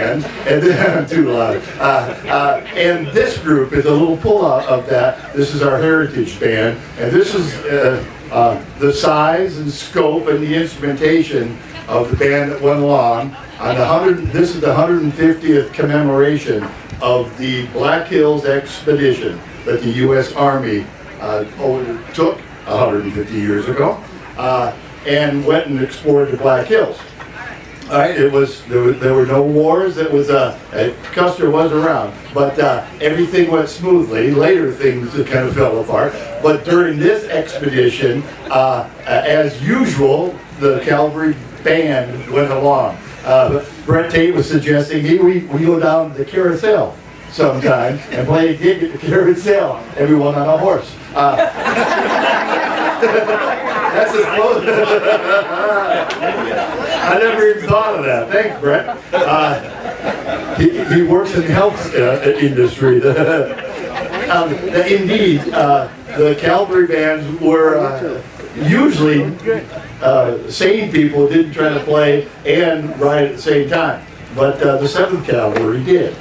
band, and then too loud. And this group is a little pull-out of that. This is our heritage band, and this is the size and scope and the instrumentation of the band that went along on this is the 150th commemoration of the Black Hills expedition that the U.S. Army took 150 years ago, and went and explored the Black Hills. All right, there were no wars. It was Custer was around, but everything went smoothly. Later things kind of fell apart. But during this expedition, as usual, the cavalry band went along. Brett Tate was suggesting we go down to the carousel sometime and play a gig at the carousel, everyone on a horse. That's as close. I never even thought of that. Thanks, Brett. He works in the health industry. Indeed, the cavalry bands were usually sane people didn't try to play and ride at the same time, but the 7th Cavalry did.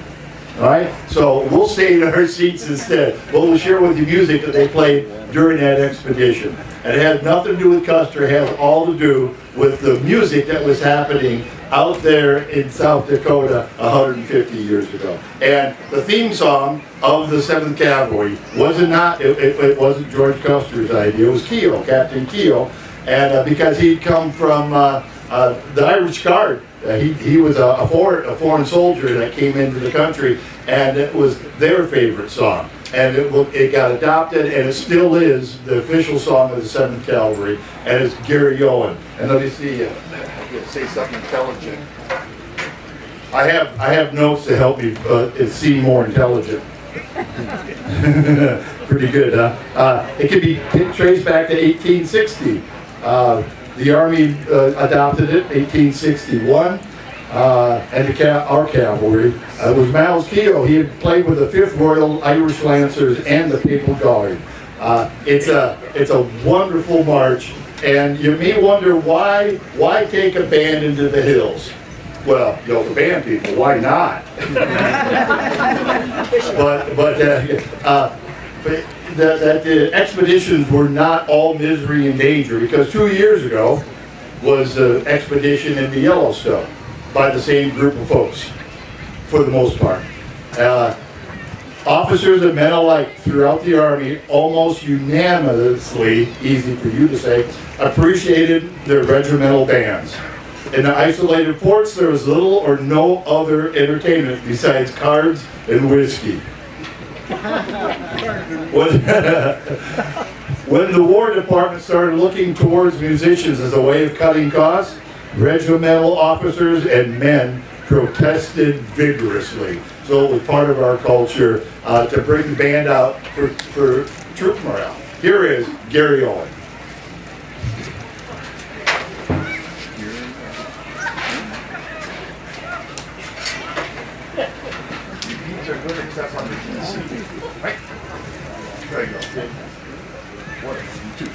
All right, so we'll stay in our seats instead. But we'll share with you music that they played during that expedition. And it has nothing to do with Custer. It has all to do with the music that was happening out there in South Dakota 150 years ago. And the theme song of the 7th Cavalry it wasn't George Custer's idea. It was Keogh, Captain Keogh, and because he'd come from the Irish Guard. He was a foreign soldier that came into the country, and it was their favorite song. And it got adopted, and it still is the official song of the 7th Cavalry, and it's Gary Owen. And let me see, say something intelligent. I have notes to help me seem more intelligent. Pretty good, huh? It can be traced back to 1860. The Army adopted it 1861, and our cavalry was Miles Keogh. He had played with the 5th Royal Irish Lancers and the Papal Guard. It's a wonderful march, and you may wonder why take a band into the hills? Well, the band people, why not? but the expeditions were not all misery and danger, because 2 years ago was the expedition in the Yellowstone by the same group of folks, for the most part. Officers and men alike throughout the Army almost unanimously, easy for you to say, appreciated their regimental bands. In the isolated forts, there was little or no other entertainment besides cards and whiskey. When the War Department started looking towards musicians as a way of cutting costs, regimental officers and men protested vigorously. So it was part of our culture to bring the band out for troop morale. Here is Gary Owen. Right? There you go. 1, 2.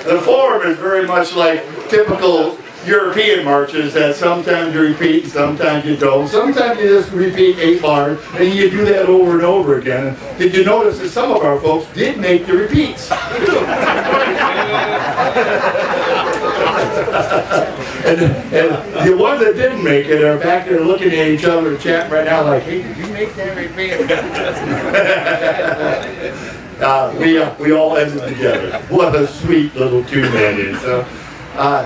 The form is very much like typical European marches that sometimes you repeat, sometimes you don't. Sometimes you just repeat 8 bars, and you do that over and over again. And did you notice that some of our folks did make the repeats? and the ones that didn't make it are back there looking at each other, chatting right now like, hey, did you make that repeat? We all ended together. What a sweet little tune that is.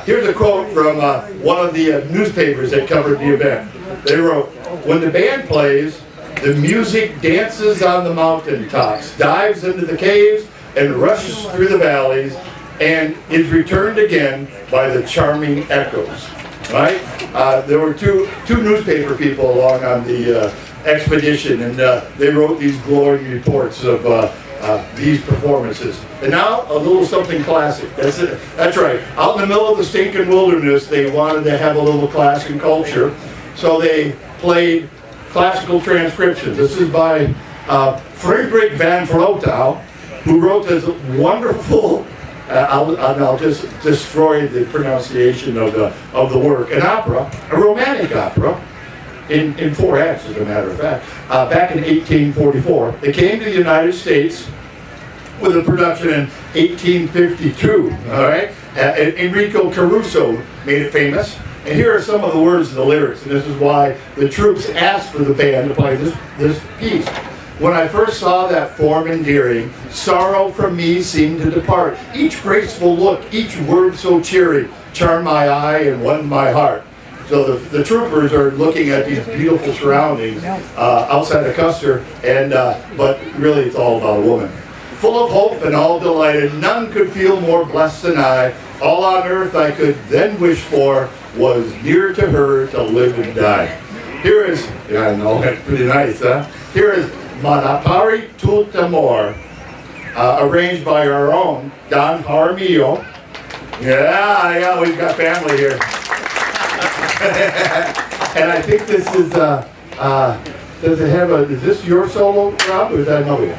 Here's a quote from one of the newspapers that covered the event. They wrote, "When the band plays, the music dances on the mountaintops, dives into the caves, and rushes through the valleys, and is returned again by the charming echoes." Right? There were two newspaper people along on the expedition, and they wrote these glowing reports of these performances. And now a little something classic. That's it. That's right. Out in the middle of the stinking wilderness, they wanted to have a little class and culture, so they played classical transcriptions. This is by Friedrich van Vlotau, who wrote this wonderful. I'll just destroy the pronunciation of the work. An opera, a romantic opera, in 4 acts, as a matter of fact, back in 1844. It came to the United States with a production in 1852, all right? Enrico Caruso made it famous. And here are some of the words of the lyrics, and this is why the troops asked for the band to play this piece. "When I first saw that form endearing, sorrow from me seemed to depart. Each graceful look, each word so cheery, charmed my eye and won my heart." So the troopers are looking at these beautiful surroundings outside of Custer, and but really it's all about a woman. "Full of hope and all delighted, none could feel more blessed than I. All on earth I could then wish for was near to her to live and die." Here is, yeah, I know, that's pretty nice, huh? Here is "Manapari tout amor," arranged by our own Don Jaramillo. Yeah, we've got family here. And I think this is, does it have is this your solo, Rob, or is that another one?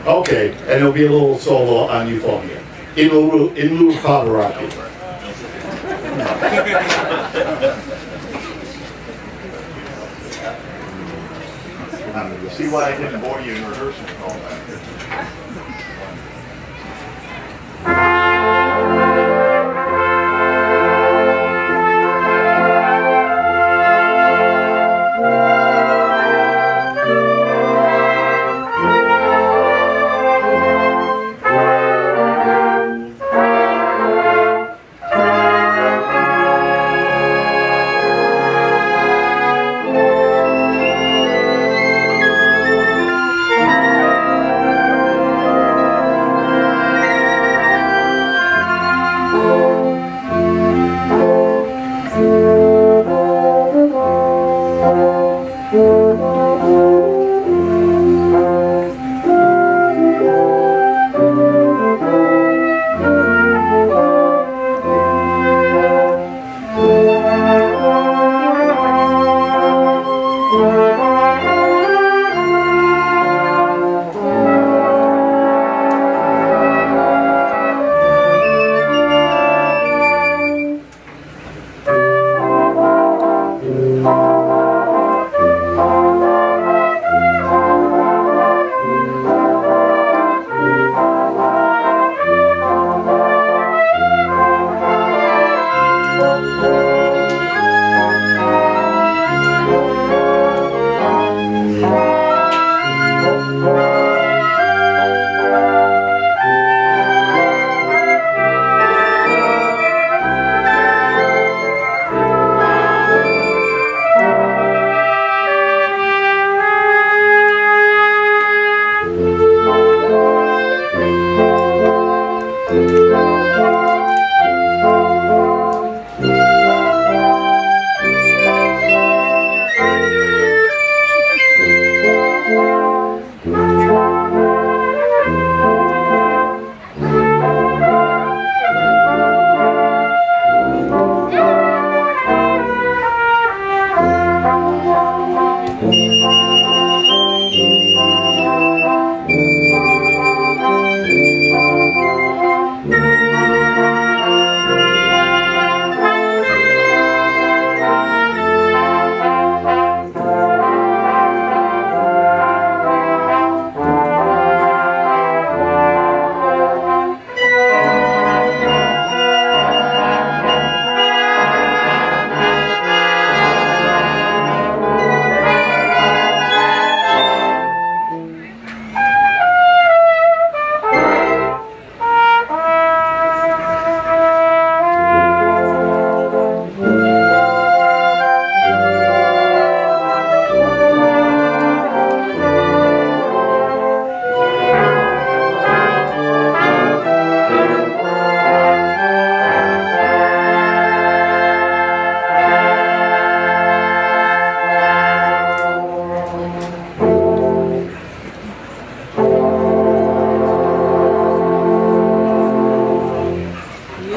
Okay, and there'll be a little solo on Euphonia. In lieu of Pavarotti. See why I didn't bore you in rehearsal and all that.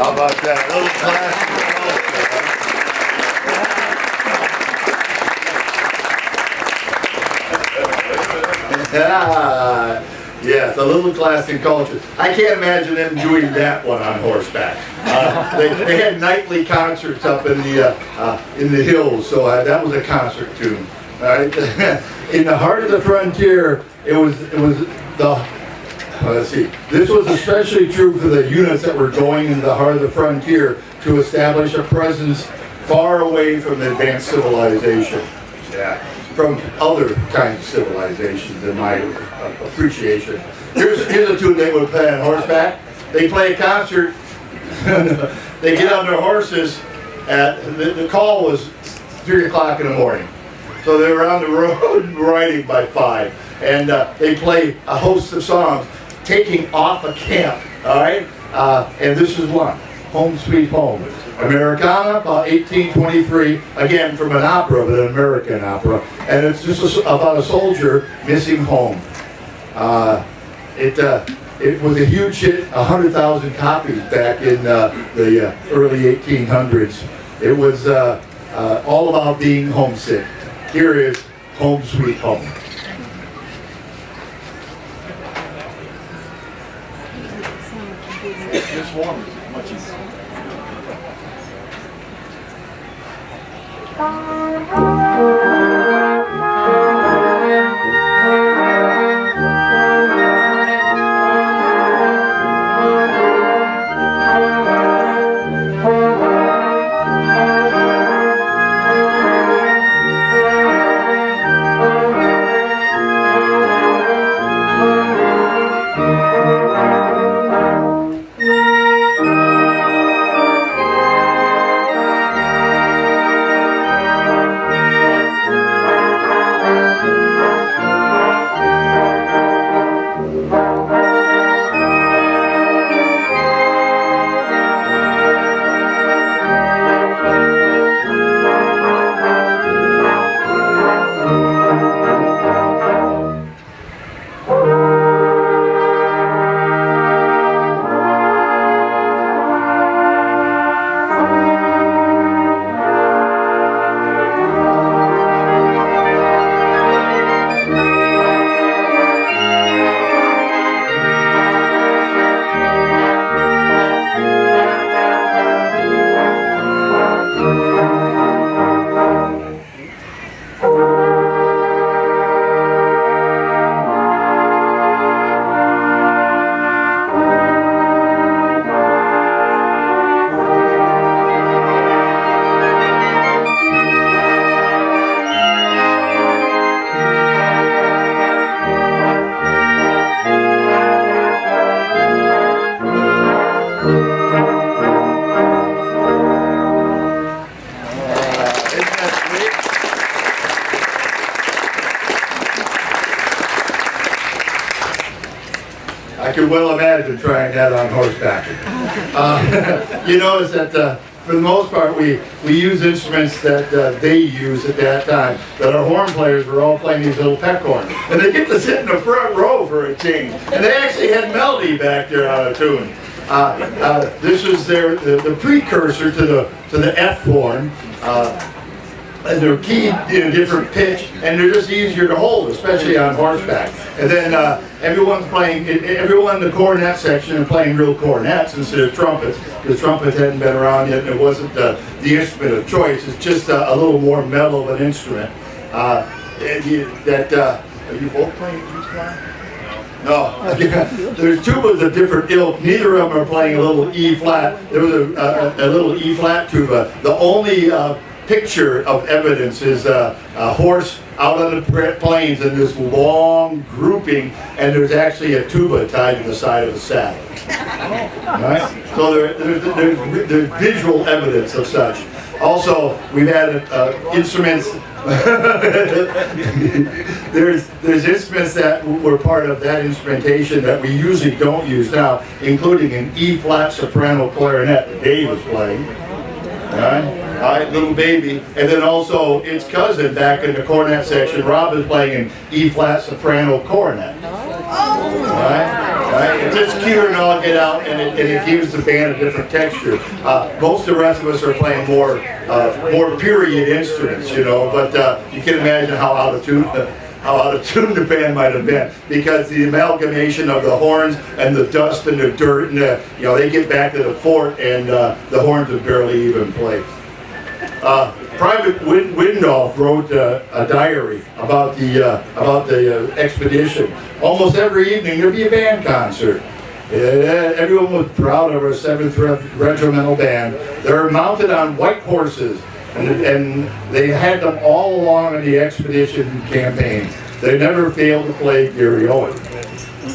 How about that? A little classic Yes, a little class and culture. I can't imagine them doing that one on horseback. They had nightly concerts up in the hills, so that was a concert tune. All right. In the heart of the frontier, it was the. Let's see. This was especially true for the units that were going into the heart of the frontier to establish a presence far away from the advanced civilization. Yeah. From other kinds of civilizations, in my appreciation. Here's a tune they would play on horseback. They play a concert. They get on their horses. The call was 3 o'clock in the morning. So they were on the road riding by 5. And they play a host of songs, taking off a camp. All right? And this is one, Home Sweet Home. Americana, about 1823, again from an opera, but an American opera, and it's just about a soldier missing home. It was a huge hit, 100,000 copies back in the early 1800s. It was all about being homesick. Here is Home Sweet Home. Just warm. Much easier. I can well imagine trying that on horseback. You notice that for the most part we use instruments that they used at that time, that our horn players were all playing these little peckhorns. And they get to sit in the front row for a change. And they actually had melody back there on a tune. This was the precursor to the F horn. And they're keyed in a different pitch, and they're just easier to hold, especially on horseback. And then everyone in the cornet section are playing real cornets instead of trumpets. The trumpets hadn't been around yet, and it wasn't the instrument of choice. It's just a little more mellow of an instrument. Are you both playing tuba? No. There's tubas of different ilk. Neither of them are playing a little E flat. There was a little E flat tuba. The only picture of evidence is a horse out on the plains in this long grouping, and there's actually a tuba tied to the side of the saddle. Right? So there's visual evidence of such. Also, we've had instruments. there's instruments that were part of that instrumentation that we usually don't use now, including an E flat soprano clarinet that Dave was playing. All right, little baby. And then also its cousin back in the cornet section, Rob is playing an E flat soprano cornet. All right? Right? It's just cuter and all get out, and it gives the band a different texture. Most of the rest of us are playing more period instruments, you know, but you can imagine how out of tune the band might have been, because the amalgamation of the horns and the dust and the dirt, and they get back to the fort, and the horns would barely even play. Private Windolf wrote a diary about the expedition. Almost every evening there'd be a band concert. Everyone was proud of our 7th Regimental Band. They were mounted on white horses, and they had them all along in the expedition campaign. They never failed to play Gary Owen.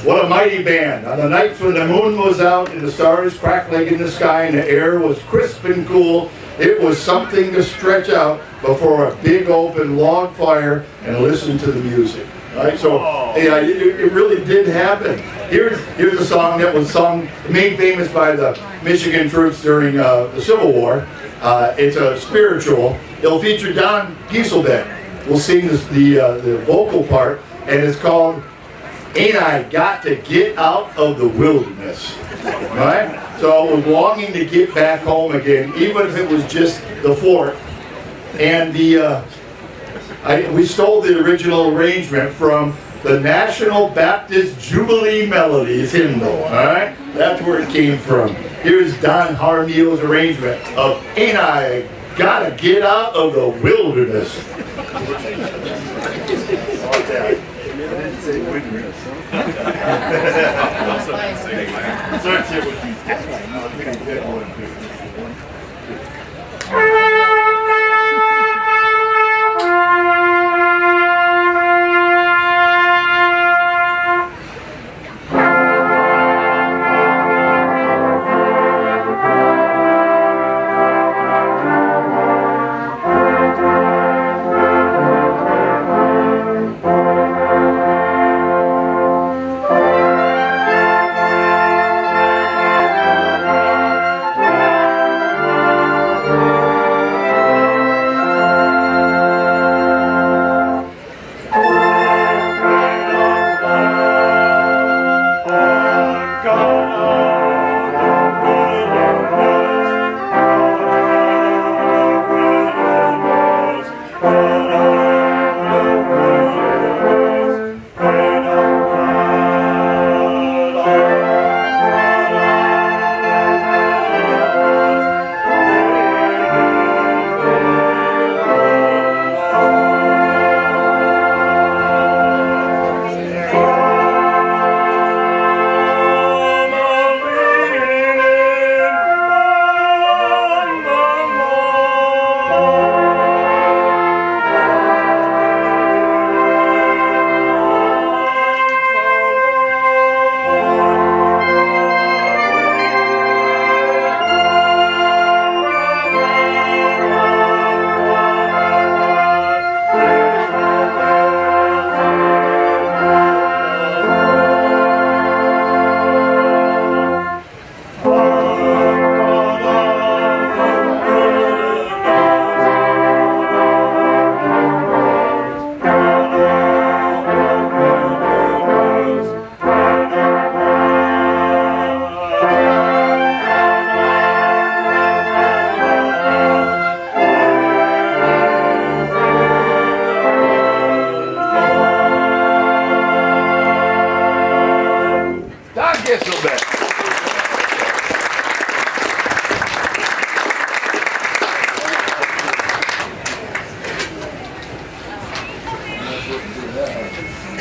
What a mighty band. On the nights when the moon was out and the stars crackling in the sky and the air was crisp and cool, it was something to stretch out before a big open log fire and listen to the music. Right? So yeah, it really did happen. Here's a song that was sung, made famous by the Michigan troops during the Civil War. It's a spiritual. It'll feature Don Gieselbeck. We'll sing the vocal part, and it's called "Ain't I Got to Get Out of the Wilderness." Right? So I was longing to get back home again, even if it was just the fort. And we stole the original arrangement from the National Baptist Jubilee Melodies hymnal. All right? That's where it came from. Here's Don Harneal's arrangement of "Ain't I Gotta Get Out of the Wilderness."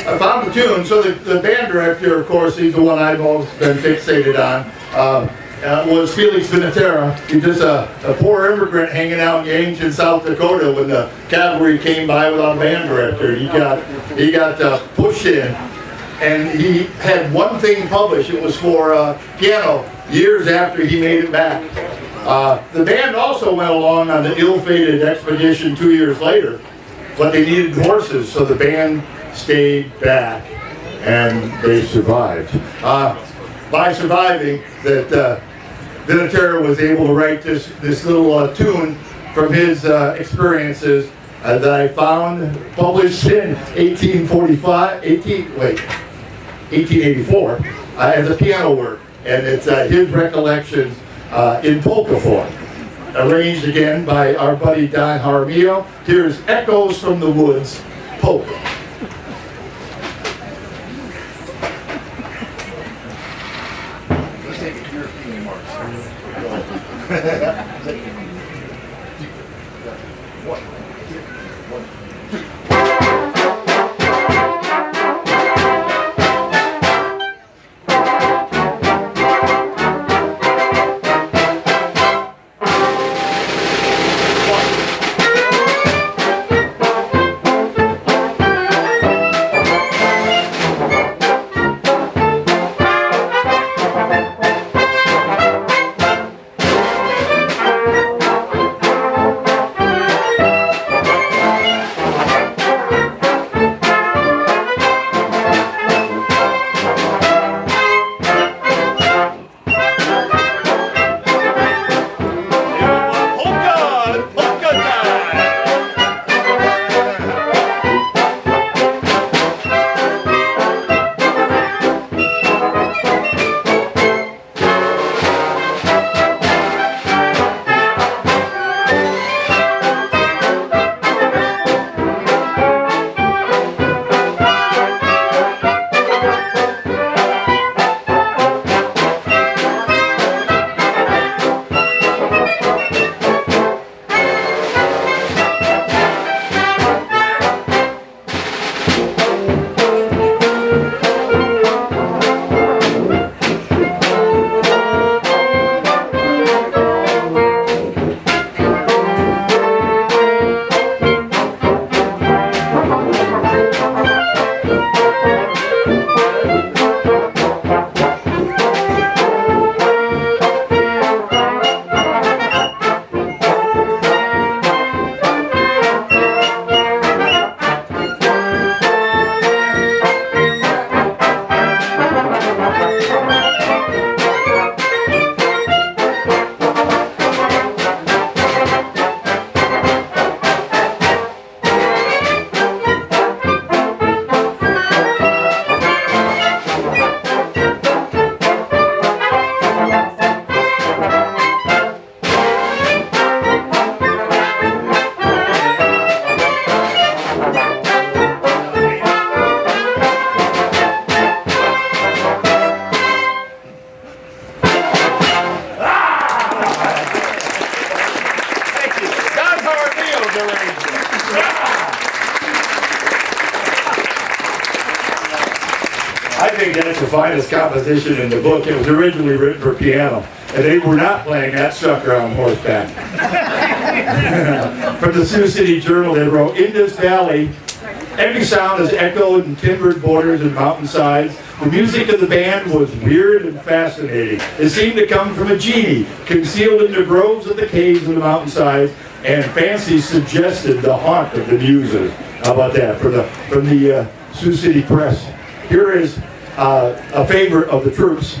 I found the tune. So the band director, of course, he's the one I've always been fixated on, was Felix Vinatera. He's just a poor immigrant hanging out in Yankton, South Dakota when the cavalry came by without a band director. He got pushed in, and he had one thing published. It was for piano years after he made it back. The band also went along on the ill-fated expedition 2 years later, but they needed horses, so the band stayed back, and they survived. By surviving, that Vinatera was able to write this little tune from his experiences that I found published in 1884, as a piano work, and it's his recollections in polka form. Arranged again by our buddy Don Jaramillo. Here's Echoes from the Woods, polka. Let's take it to European marks. One, two, one, two. I think that's the finest composition in the book. It was originally written for piano, and they were not playing that sucker on horseback. From the Sioux City Journal, they wrote, "In this valley, every sound is echoed in timbered borders and mountainsides. The music of the band was weird and fascinating. It seemed to come from a genie, concealed in the groves of the caves of the mountainsides, and fancy suggested the haunt of the muses." How about that? From the Sioux City Press. Here is a favorite of the troops.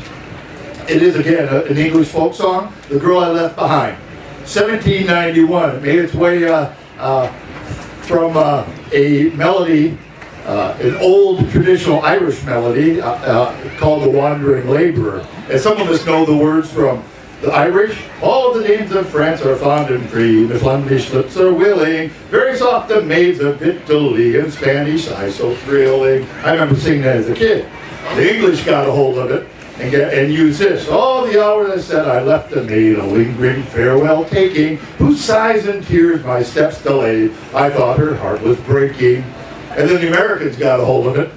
It is, again, an English folk song, "The Girl I Left Behind." 1791. It made its way from a melody, an old traditional Irish melody called "The Wandering Laborer." And some of us know the words from the Irish. "All the dames of France are fond and free, the Flemish lips are willing, very soft the maids of Italy, and Spanish eyes so thrilling." I remember singing that as a kid. The English got a hold of it and used this. "All the hour that said I left the maid, a lingering farewell taking, whose sighs and tears my steps delayed, I thought her heart was breaking." And then the Americans got a hold of it.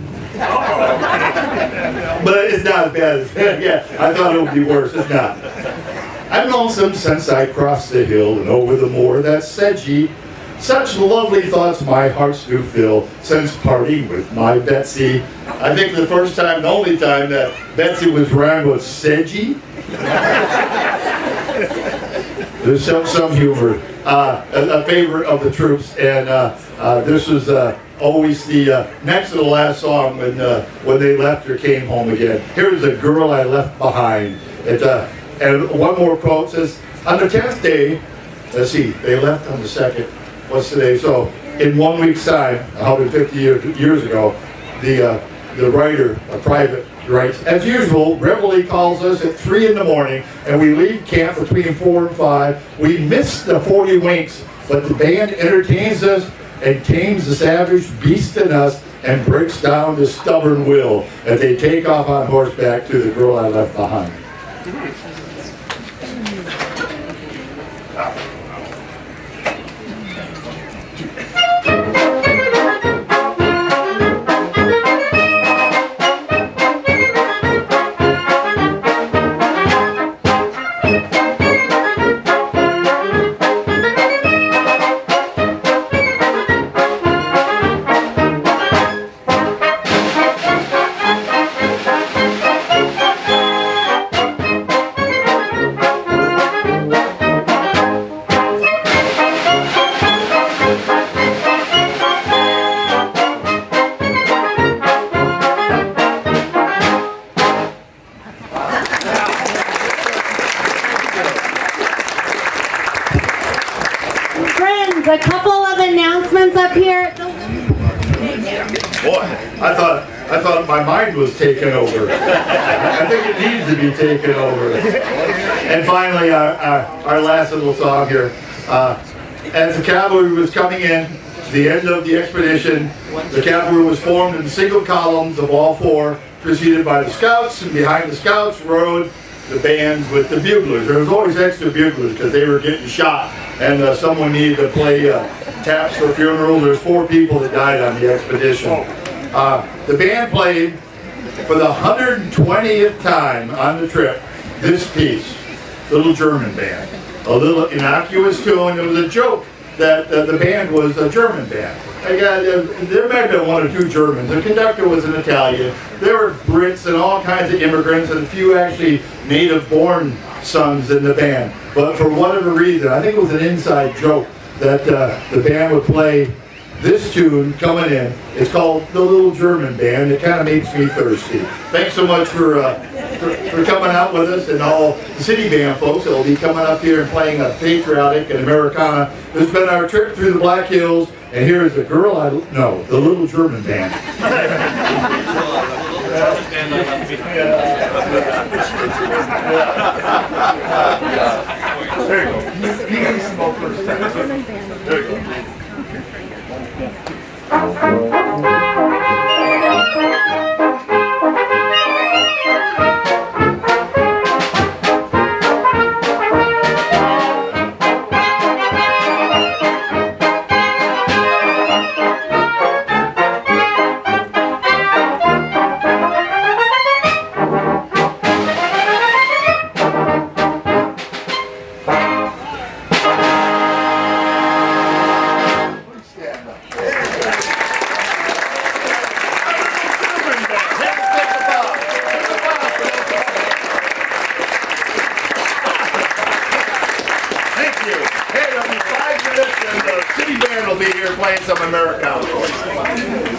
But it's not as bad as, yeah, I thought it would be worse. It's not. "I'm lonesome since I crossed the hill and over the moor that said ye, such lovely thoughts my hearts do fill since parting with my Betsy." I think the first time, the only time that Betsy was rhymed was "Sedgy." There's some humor. A favorite of the troops, and this was always the next to the last song when they left or came home again. Here's "A Girl I Left Behind." And one more quote says, "On the 10th day," let's see, they left on the 2nd. What's today? So in 1 week's time, 150 years ago, the writer, a private writes, as usual, Reveille calls us at 3 in the morning, and we leave camp between 4 and 5. We miss the 40 winks, but the band entertains us and tames the savage beast in us and breaks down the stubborn will as they take off on horseback to the girl I left behind. A couple of announcements up here. Boy, I thought my mind was taken over. I think it needs to be taken over. And finally, our last little song here. As the cavalry was coming in, the end of the expedition, the cavalry was formed in single columns of all four, preceded by the scouts, and behind the scouts rode the bands with the buglers. There was always extra buglers because they were getting shot, and someone needed to play taps for funerals. There's 4 people that died on the expedition. The band played for the 120th time on the trip this piece, Little German Band. A little innocuous tune. It was a joke that the band was a German band. There may have been 1 or 2 Germans. The conductor was an Italian. There were Brits and all kinds of immigrants and a few actually native-born sons in the band. But for whatever reason, I think it was an inside joke that the band would play this tune coming in. It's called The Little German Band. It kind of makes me thirsty. Thanks so much for coming out with us, and all the city band folks that will be coming up here and playing a patriotic and Americana. This has been our trip through the Black Hills, and here is the Little German Band. There you go. He needs some more first time. There you go.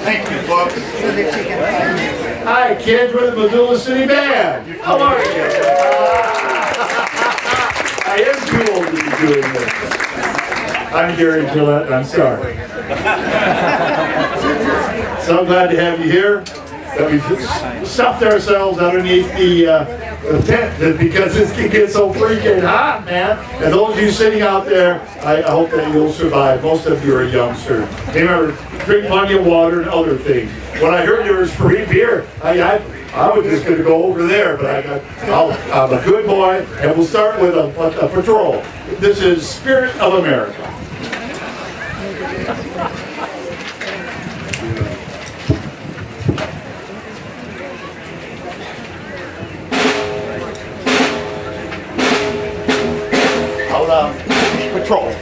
Thank you, folks. Hi, kids, we're the Missoula City Band. How are you? I am too old to be doing this. I'm Gary Gillette, and I'm sorry. So glad to have you here. That we've stuffed ourselves underneath the tent because this can get so freaking hot, man. And those of you sitting out there, I hope that you'll survive. Most of you are youngsters. Remember, drink plenty of water and other things. When I heard there was free beer, I was just going to go over there, but I'm a good boy, and we'll start with a patrol. This is Spirit of America. Patrol.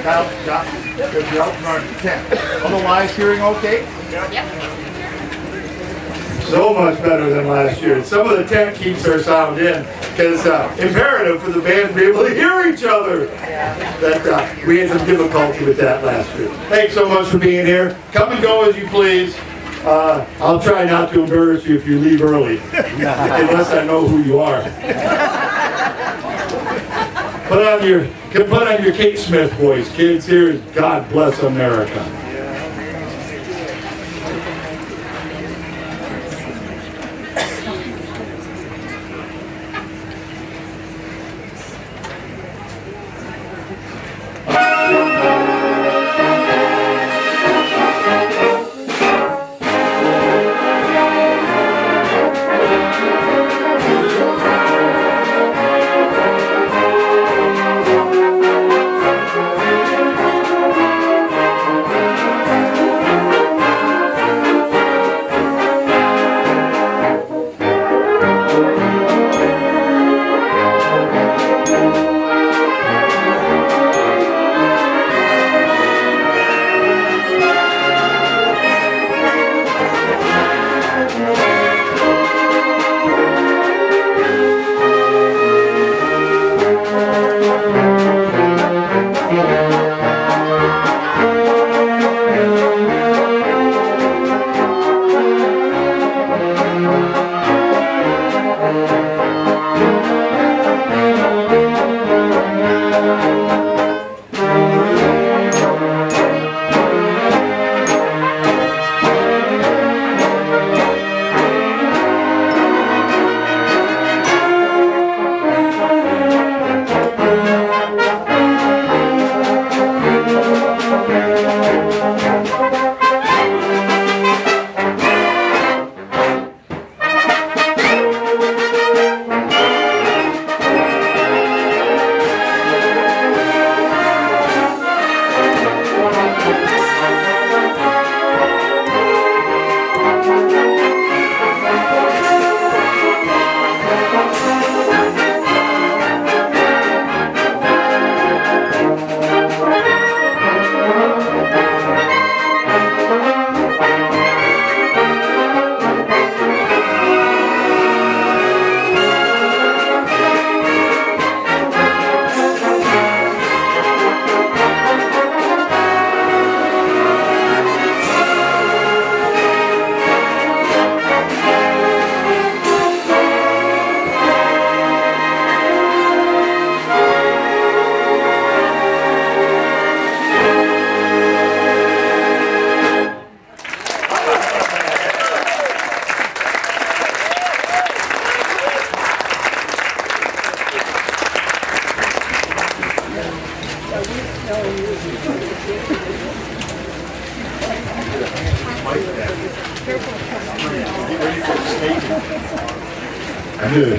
Kyle, John, because you're out in our tent. Otherwise, hearing okay? So much better than last year. Some of the tent keeps our sound in because imperative for the band to be able to hear each other. That we had some difficulty with that last year. Thanks so much for being here. Come and go as you please. I'll try not to embarrass you if you leave early, unless I know who you are. Put on your Kate Smith voice, kids. Here's God Bless America.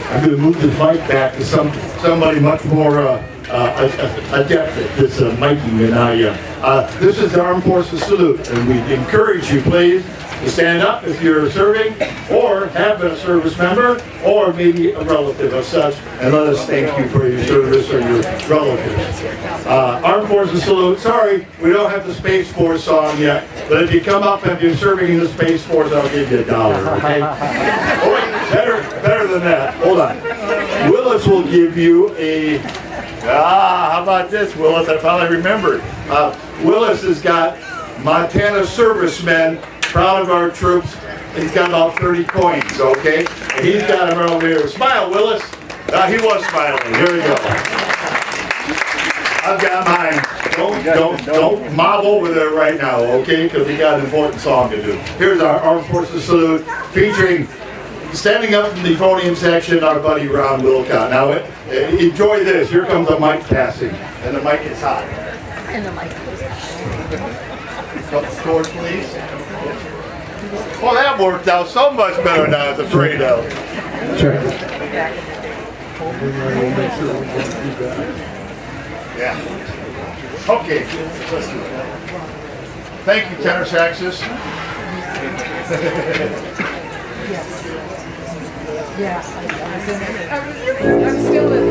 I'm going to move the mic back to somebody much more adept at this miking than I am. This is the Armed Forces Salute, and we encourage you, please, to stand up if you're serving or have been a service member or maybe a relative of such, and let us thank you for your service or your relatives. Armed Forces Salute. Sorry, we don't have the Space Force song yet, but if you come up and you're serving in the Space Force, I'll give you $1, okay? Oh, wait, better than that. Hold on. Willis will give you a... how about this, Willis? I finally remembered. Willis has got Montana servicemen, proud of our troops. He's got about 30 coins, okay? And he's got them over here. Smile, Willis. He was smiling. Here we go. I've got mine. Don't mob over there right now, okay? Because we got an important song to do. Here's our Armed Forces Salute, featuring, standing up in the podium section, our buddy Ron Wilcott. Now, enjoy this. Here comes the mic passing. And the mic is hot. And the mic is hot. Couple scores, please. Well, that worked out so much better than I was afraid of. Sure. Yeah. Okay. Thank you, tenor saxes. I'm still in.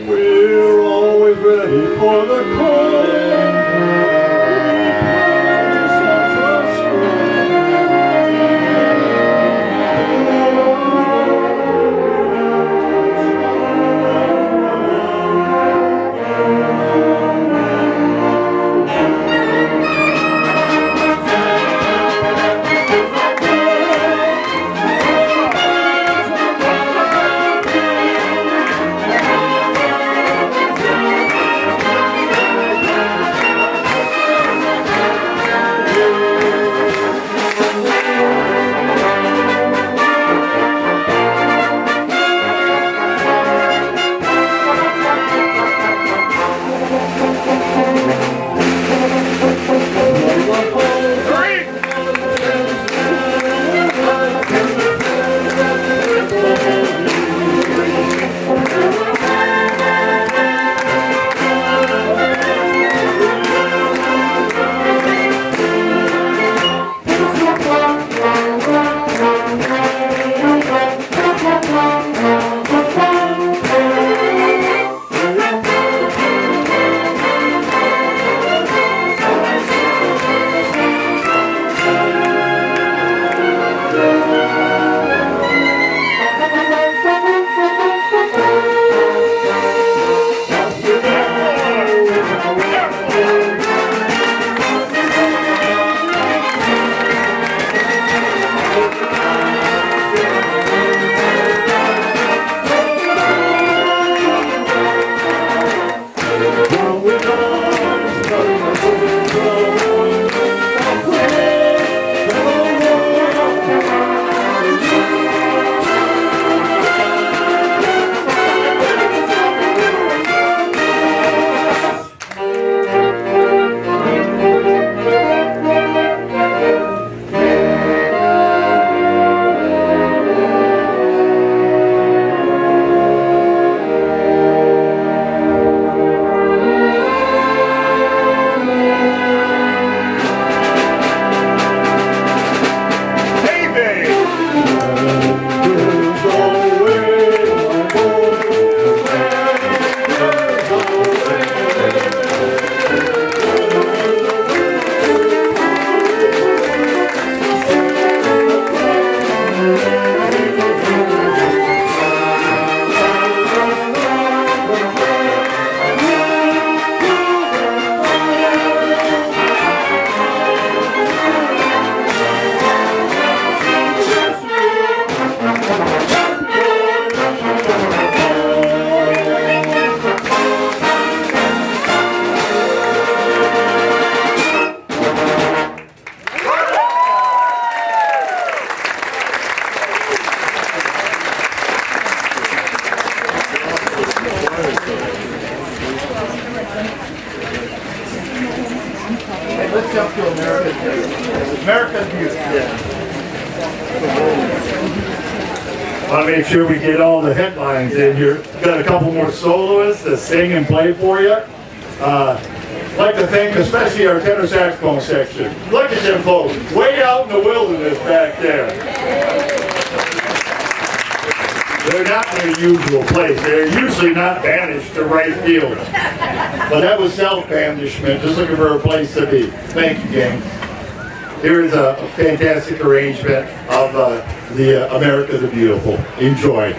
We're always ready for the call. Let's jump to America's Beauty. America's Beauty. Want to make sure we get all the headlines in here. Got a couple more soloists to sing and play for you. I'd like to thank especially our tenor saxophone section. Look at them folks, way out in the wilderness back there. They're not in their usual place. They're usually not banished to right field. But that was self-banishment, just looking for a place to be. Thank you, gang. Here is a fantastic arrangement of the America the Beautiful. Enjoy.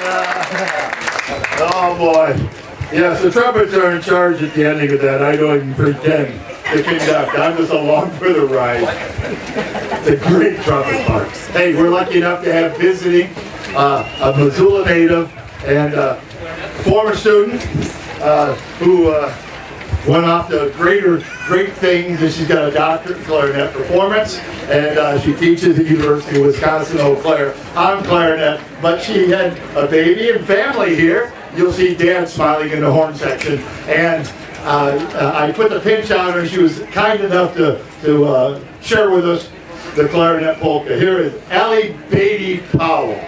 Oh, boy. Yes, the trumpets are in charge at the ending of that. I don't even pretend to conduct. I'm just along for the ride. It's a great trumpet part. Hey, we're lucky enough to have visiting a Missoula native and former student who went off to great things, and she's got a doctorate in clarinet performance, and she teaches at the University of Wisconsin-Eau Claire on clarinet, but she had a baby and family here. You'll see Dad smiling in the horn section, and I put the pinch on her, and she was kind enough to share with us the clarinet polka. Here is Allie Beatty Powell.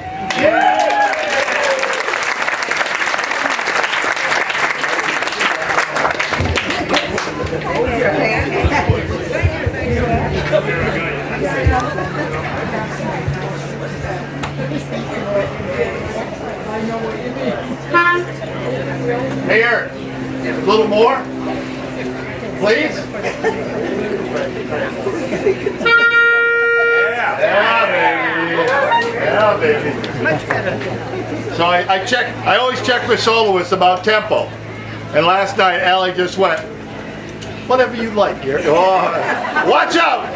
Hey, Eric, a little more, please. Yeah, baby. Much better. So I always check with soloists about tempo. And last night, Allie just went, whatever you like, Eric. Oh, watch out! Is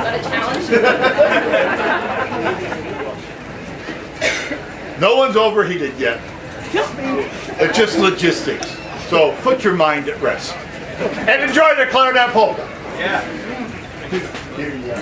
that a challenge? No one's overheated yet. It's just logistics. So put your mind at rest. And enjoy the clarinet polka. Yeah. Here you go.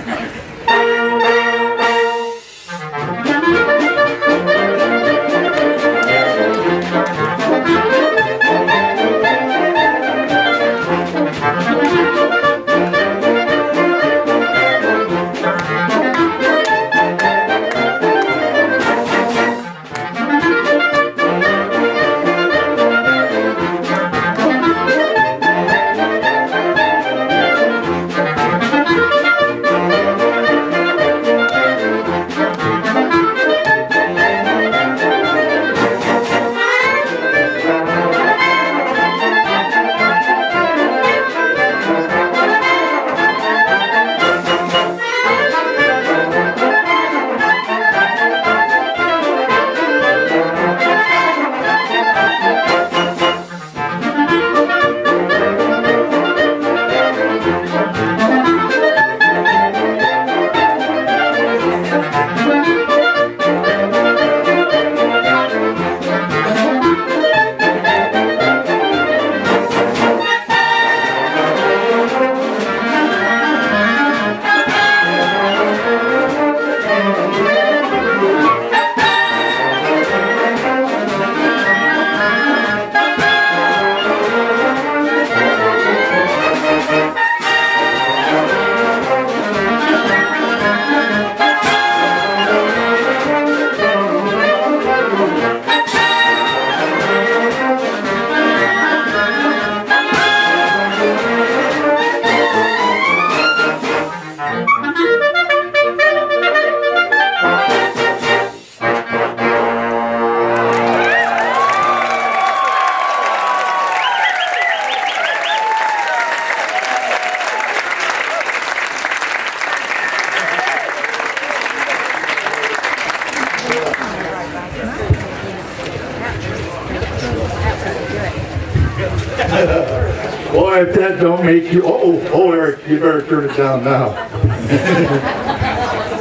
Boy, if that don't make you, Eric, you better turn it down now.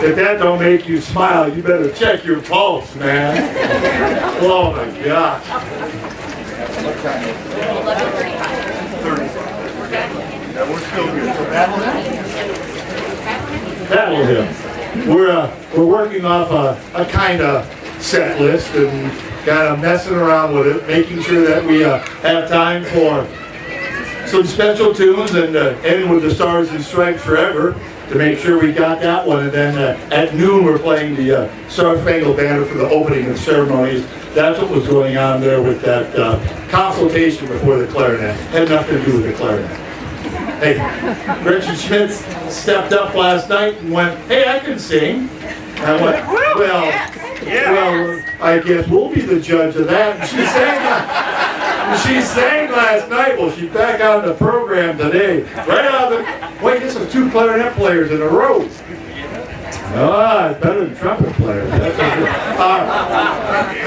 If that don't make you smile, you better check your pulse, man. Oh my gosh. 11:35. Yeah, we're still here. So battle That'll him. We're working off a kind of set list and kind of messing around with it, making sure that we have time for some special tunes and end with the Stars and Stripes Forever to make sure we got that one. And then at noon we're playing the Star Spangled Banner for the opening of ceremonies. That's what was going on there with that consultation before the clarinet. Had nothing to do with the clarinet. Hey, Richard Schmitz stepped up last night and went, "Hey, I can sing." And I went, well, I guess we'll be the judge of that. And she sang last night. Well, she's back on the program today. Right out of the, wait, this is 2 clarinet players in a row. Ah, it's better than trumpet players. That's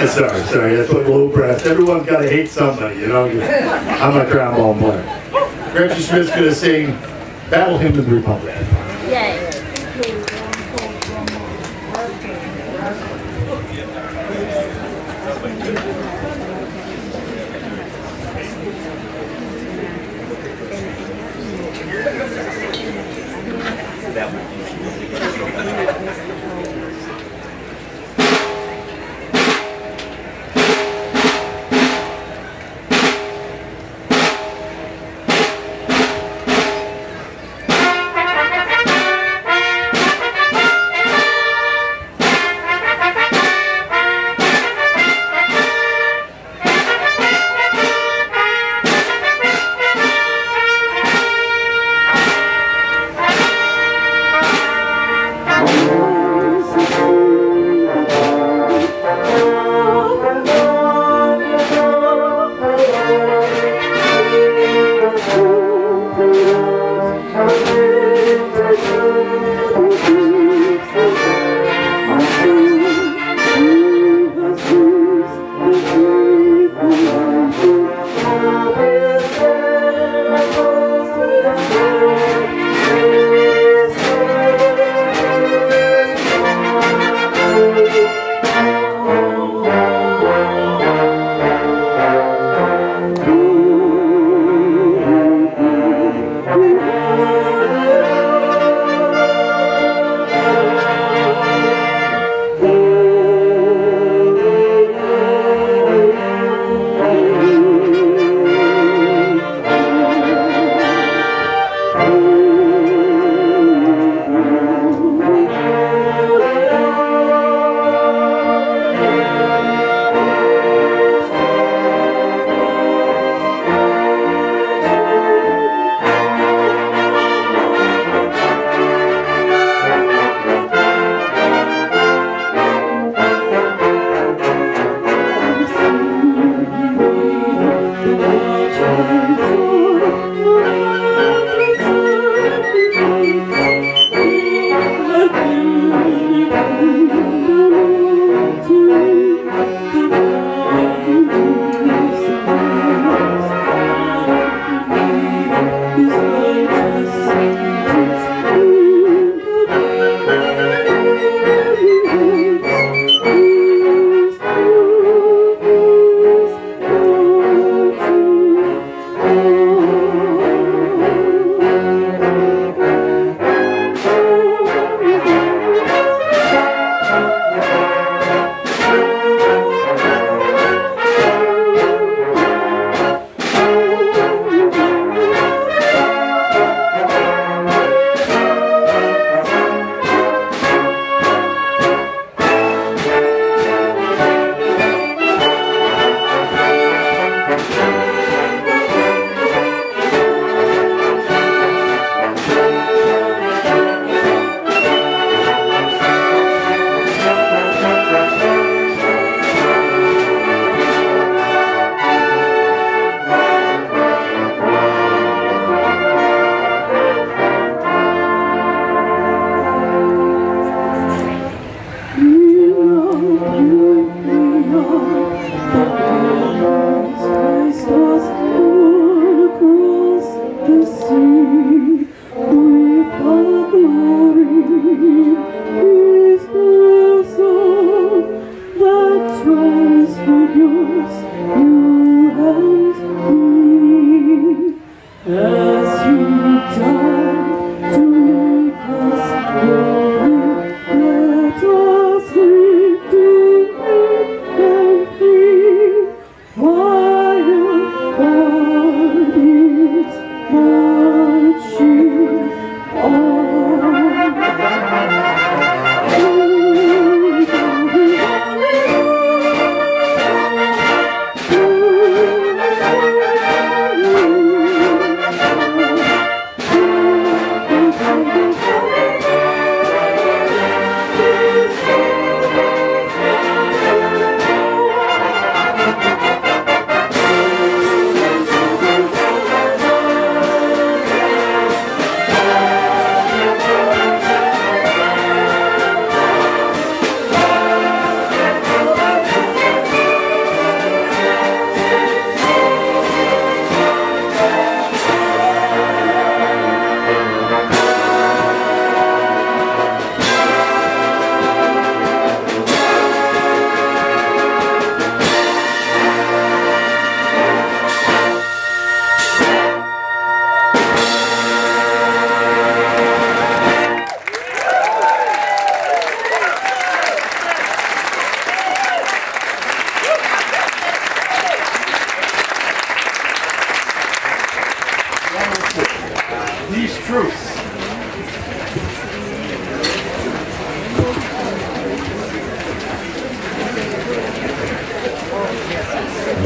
Sorry, that's what bluegrass. Everyone's got to hate somebody, you know. I'm a trombone player. Gretchen Smith's going to sing Battle Hymn of the Republic. Yay.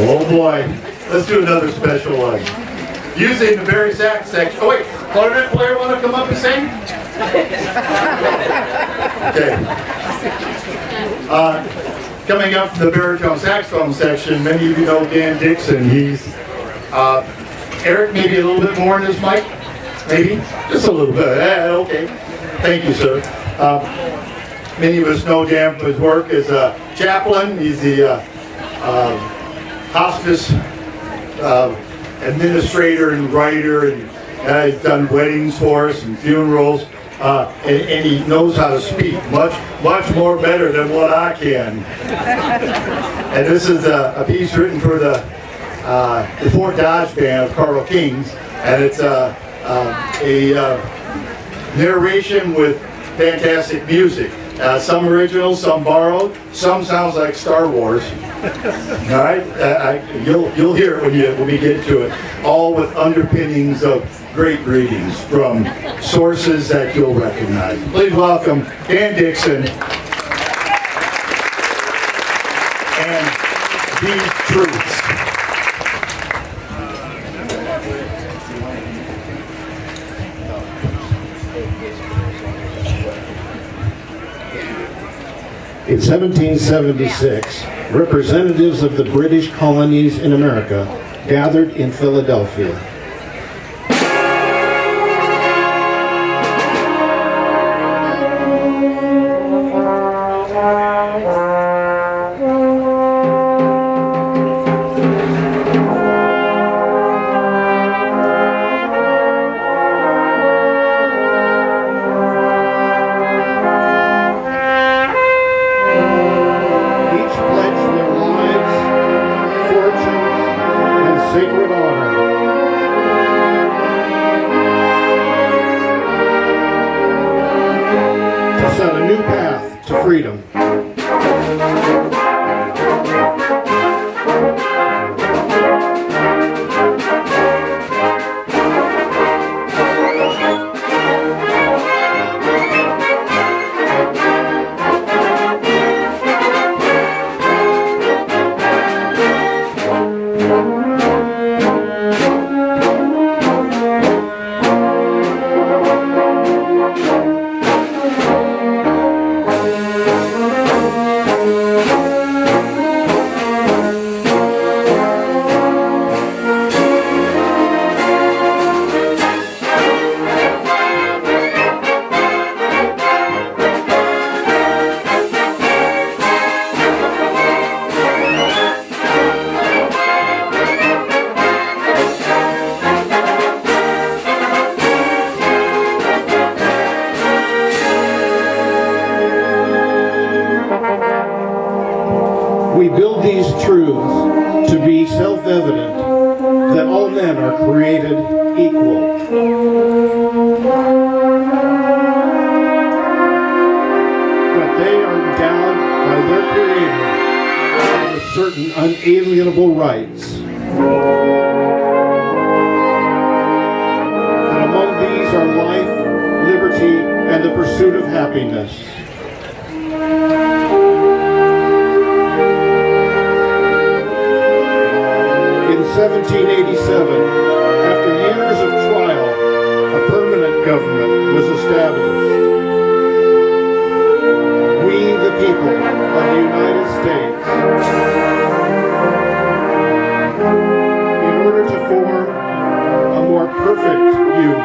Oh boy, let's do another special one. Using the Barry sax section. Oh wait, clarinet player want to come up and sing? Okay. Coming up from the baritone saxophone section, many of you know Dan Dixon. He's Eric, maybe a little bit more in his mic, maybe just a little bit. Okay, thank you, sir. Many of us know Dan from his work as a chaplain. He's the hospice administrator and writer, and he's done weddings for us and funerals, and he knows how to speak much more better than what I can. And this is a piece written for the Fort Dodge Band of Carl King's, and it's a narration with fantastic music. Some original, some borrowed, some sounds like Star Wars. All right, you'll hear it when we get to it. All with underpinnings of great readings from sources that you'll recognize. Please welcome Dan Dixon and These Truths. In 1776, representatives of the British colonies in America gathered in Philadelphia. Sacred honor. To set a new path to freedom. We build these truths to be self-evident that all men are created equal. That they are endowed by their Creator with certain unalienable rights. And among these are life, liberty, and the pursuit of happiness. In 1787, after years of trial, a permanent government was established. We, the people of the United States, in order to form a more perfect union,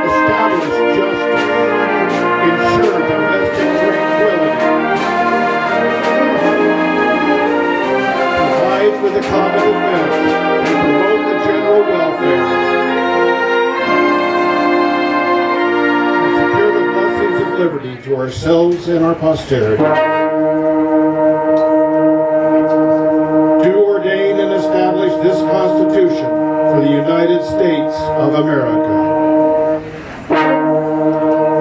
establish justice, ensure domestic tranquility, provide for the common defense, and promote the general welfare, and secure the blessings of liberty to ourselves and our posterity. Do ordain and establish this Constitution for the United States of America.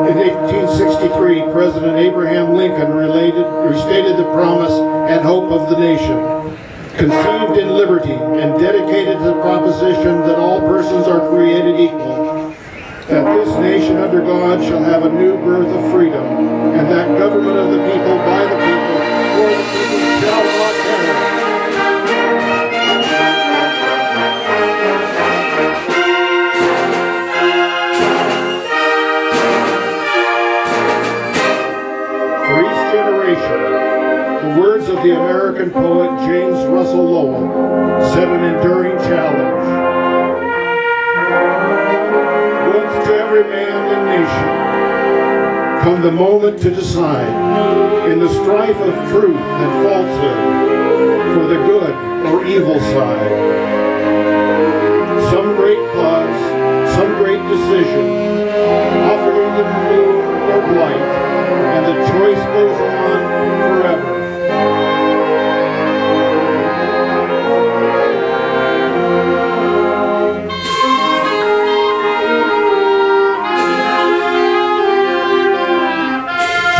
In 1863, President Abraham Lincoln restated the promise and hope of the nation. Conceived in liberty and dedicated to the proposition that all persons are created equal, that this nation under God shall have a new birth of freedom, and that government of the people, by the people, for the people shall not perish. generation. The words of the American poet James Russell Lowell set an enduring challenge. Once to every man and nation come the moment to decide in the strife of truth and falsehood for the good or evil side. Some great cause, some great decision, offered either bloom or blight, and the choice goes on forever.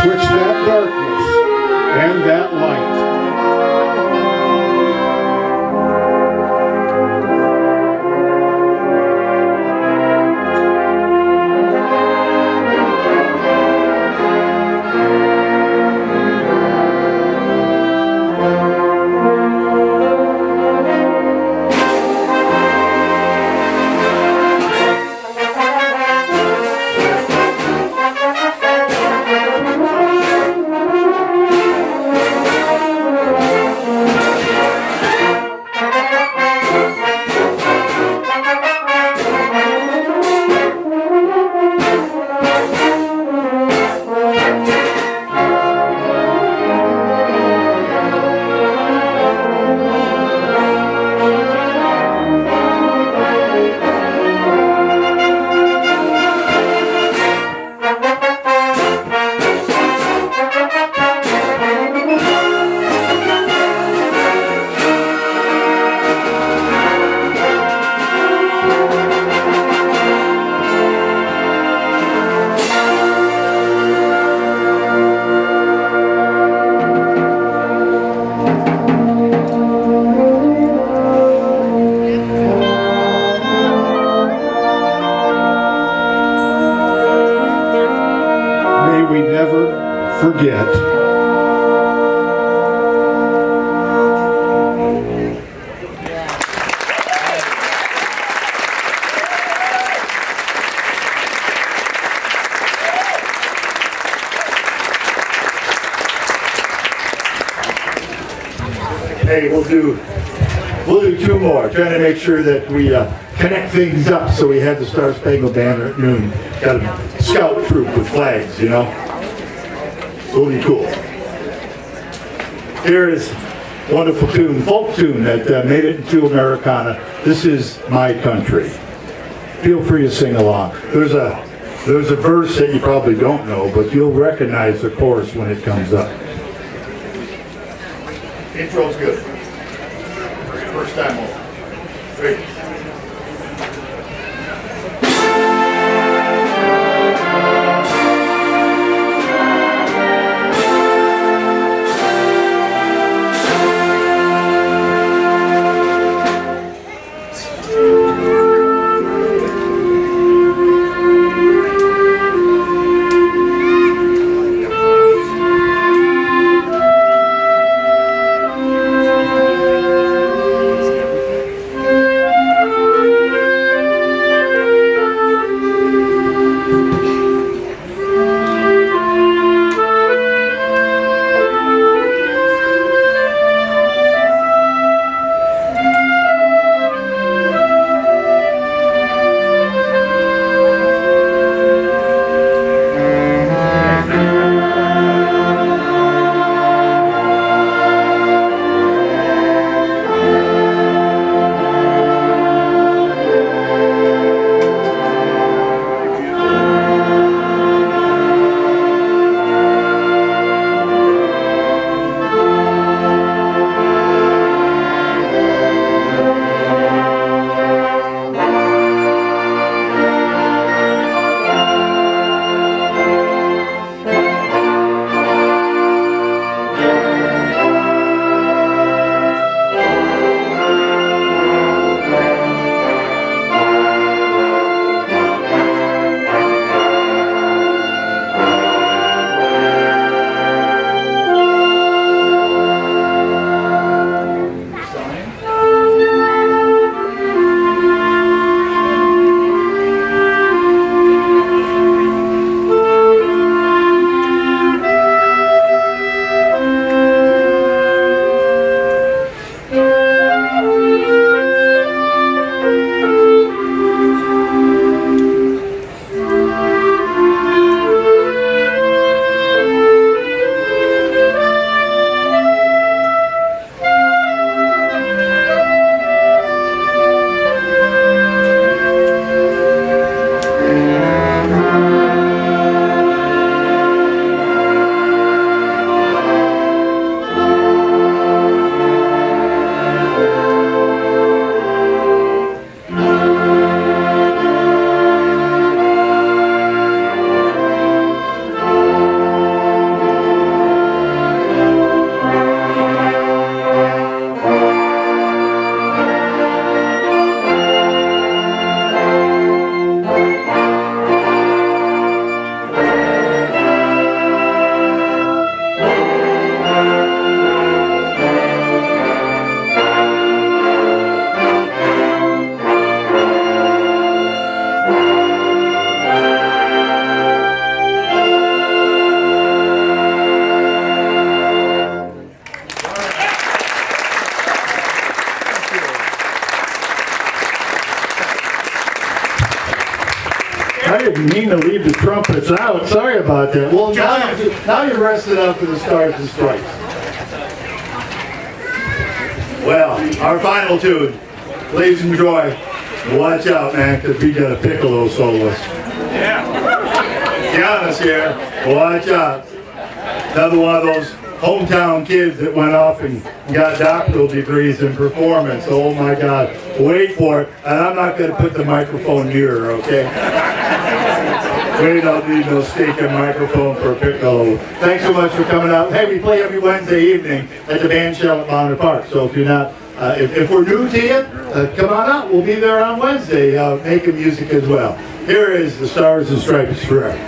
Switch that darkness and that light. We never forget. Hey, we'll do two more, trying to make sure that we connect things up so we have the Star Spangled Banner at noon. Got a scout troop with flags, you know. It'll be cool. Here is a wonderful tune, folk tune that made it into Americana. This is My Country. Feel free to sing along. There's a verse that you probably don't know, but you'll recognize the chorus when it comes up. Intro's good. First time over. Great. didn't mean to leave the trumpets out. Sorry about that. Well, now you're rested up for the Stars and Stripes. Well, our final tune. Please enjoy. Watch out, man, because we got a piccolo soloist. Yeah. Be honest here. Watch out. Another one of those hometown kids that went off and got doctoral degrees in performance. Oh my God. Wait for it. And I'm not going to put the microphone near her, okay? We don't need no stinking microphone for a piccolo. Thanks so much for coming out. Hey, we play every Wednesday evening at the band shell at Bonner Park. So if you're not, if we're new to you, come on out. We'll be there on Wednesday making music as well. Here is the Stars and Stripes Forever.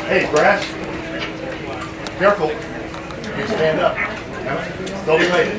Hey, Brass. Careful. You stand up. Don't be late.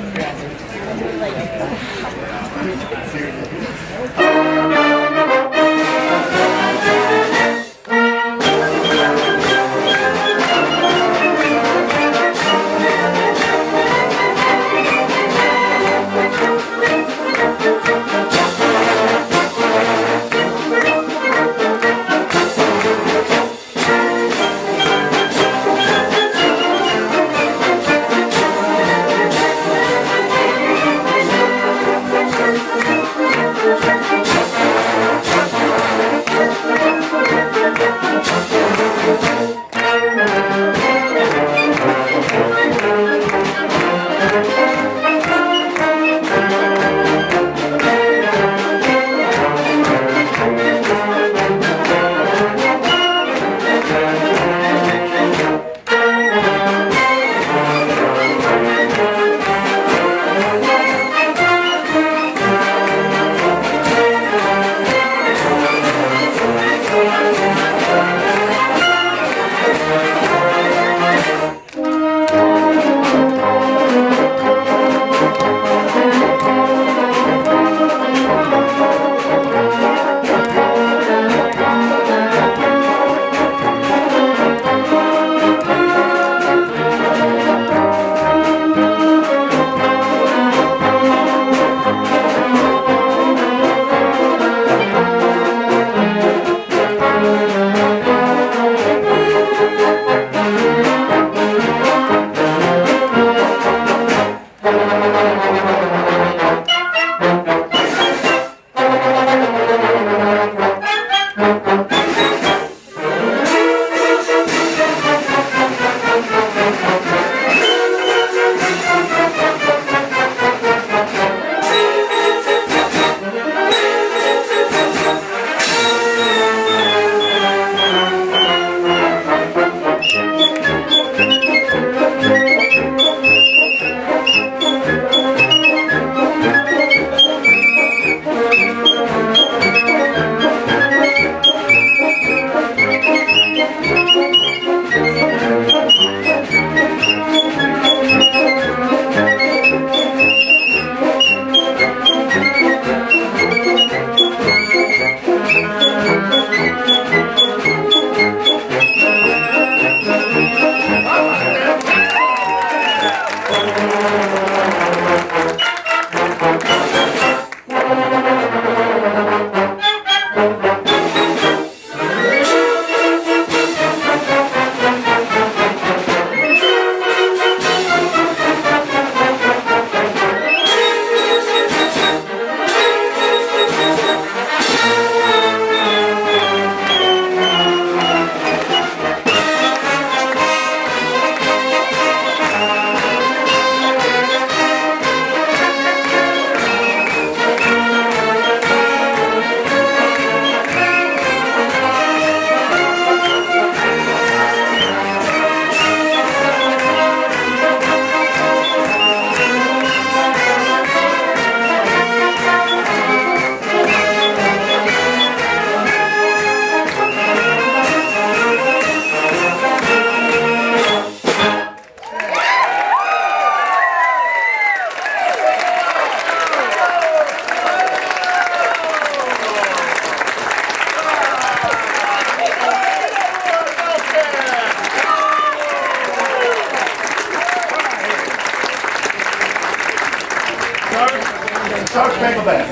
Star Spangled Banner.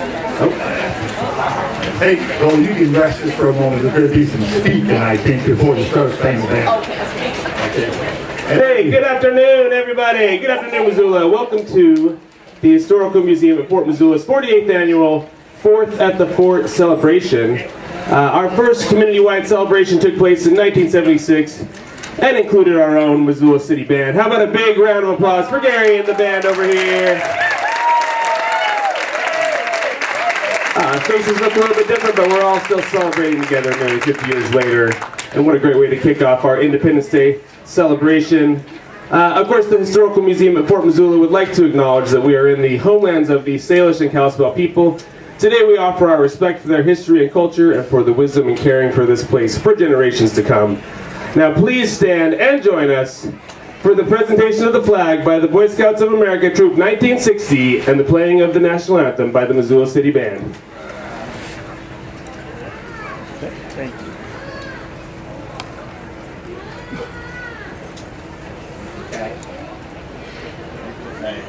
Hey, well, you can rest just for a moment. There's going to be some speaking, I think, before the Star Spangled Banner. Hey, good afternoon, everybody. Good afternoon, Missoula. Welcome to the Historical Museum at Fort Missoula's 48th annual Fourth at the Fort celebration. Our first community-wide celebration took place in 1976 and included our own Missoula City Band. How about a big round of applause for Gary and the band over here? Faces look a little bit different, but we're all still celebrating together nearly 50 years later. And what a great way to kick off our Independence Day celebration. Of course, the Historical Museum at Fort Missoula would like to acknowledge that we are in the homelands of the Salish and Kalispel people. Today we offer our respect for their history and culture and for the wisdom in caring for this place for generations to come. Now please stand and join us for the presentation of the flag by the Boy Scouts of America Troop 1960 and the playing of the national anthem by the Missoula City Band. Thank you. Okay.